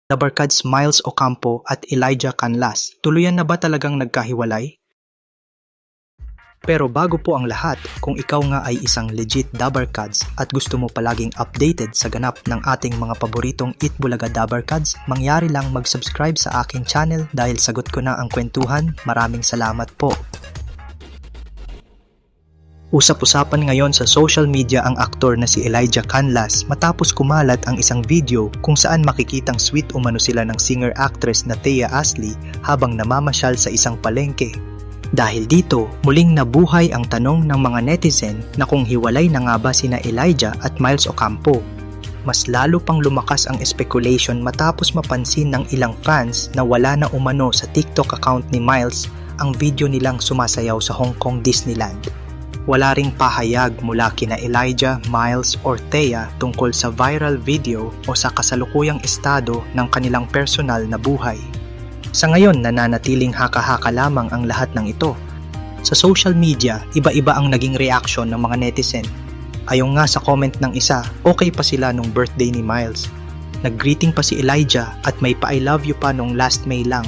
Dabarkads Miles Ocampo at Elijah Canlas. Tuluyan na ba talagang nagkahiwalay? Pero bago po ang lahat, kung ikaw nga ay isang legit Dabarkads at gusto mo palaging updated sa ganap ng ating mga paboritong Itbulaga Dabarkads, mangyari lang mag-subscribe sa aking channel dahil sagot ko na ang kwentuhan. Maraming salamat po. Usap-usapan ngayon sa social media ang aktor na si Elijah Canlas matapos kumalat ang isang video kung saan makikitang sweet umano sila ng singer-actress na Thea Ashley habang namamasyal sa isang palengke. Dahil dito, muling nabuhay ang tanong ng mga netizen na kung hiwalay na nga ba sina Elijah at Miles Ocampo. Mas lalo pang lumakas ang speculation matapos mapansin ng ilang fans na wala na umano sa TikTok account ni Miles ang video nilang sumasayaw sa Hong Kong Disneyland. Wala ring pahayag mula kina Elijah, Miles or Thea tungkol sa viral video o sa kasalukuyang estado ng kanilang personal na buhay. Sa ngayon, nananatiling haka-haka lamang ang lahat ng ito. Sa social media, iba-iba ang naging reaksyon ng mga netizen. Ayon nga sa comment ng isa, okay pa sila nung birthday ni Miles. Nag-greeting pa si Elijah at may pa-I love you pa nung last May lang.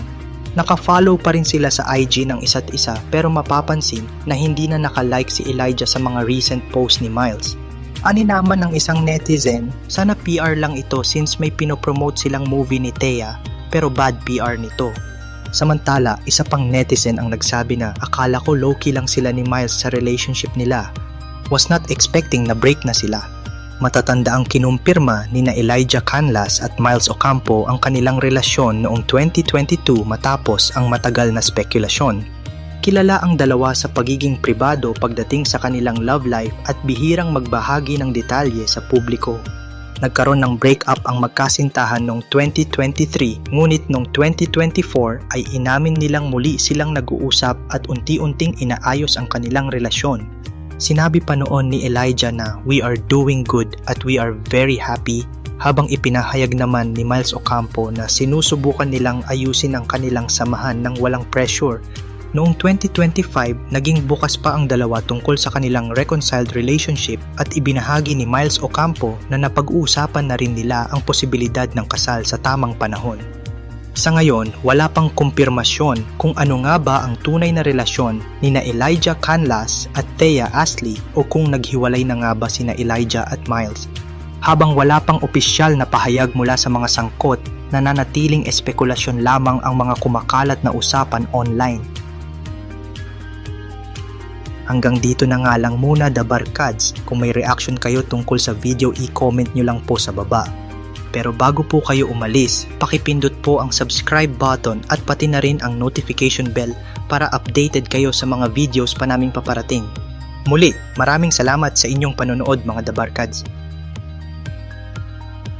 Naka-follow pa rin sila sa IG ng isa't isa pero mapapansin na hindi na naka-like si Elijah sa mga recent post ni Miles. Ani naman ng isang netizen, sana PR lang ito since may pinopromote silang movie ni Thea pero bad PR nito. Samantala, isa pang netizen ang nagsabi na akala ko low-key lang sila ni Miles sa relationship nila. Was not expecting na break na sila. Matatanda ang kinumpirma ni na Elijah Canlas at Miles Ocampo ang kanilang relasyon noong 2022 matapos ang matagal na spekulasyon. Kilala ang dalawa sa pagiging pribado pagdating sa kanilang love life at bihirang magbahagi ng detalye sa publiko. Nagkaroon ng breakup ang magkasintahan noong 2023 ngunit noong 2024 ay inamin nilang muli silang nag-uusap at unti-unting inaayos ang kanilang relasyon. Sinabi pa noon ni Elijah na we are doing good at we are very happy habang ipinahayag naman ni Miles Ocampo na sinusubukan nilang ayusin ang kanilang samahan ng walang pressure. Noong 2025, naging bukas pa ang dalawa tungkol sa kanilang reconciled relationship at ibinahagi ni Miles Ocampo na napag-uusapan na rin nila ang posibilidad ng kasal sa tamang panahon. Sa ngayon, wala pang kumpirmasyon kung ano nga ba ang tunay na relasyon ni na Elijah Canlas at Thea Ashley o kung naghiwalay na nga ba sina Elijah at Miles. Habang wala pang opisyal na pahayag mula sa mga sangkot, nananatiling espekulasyon lamang ang mga kumakalat na usapan online. Hanggang dito na nga lang muna Dabarkads. Kung may reaction kayo tungkol sa video, i-comment nyo lang po sa baba. Pero bago po kayo umalis, pakipindot po ang subscribe button at pati na rin ang notification bell para updated kayo sa mga videos pa naming paparating. Muli, maraming salamat sa inyong panonood mga Dabarkads.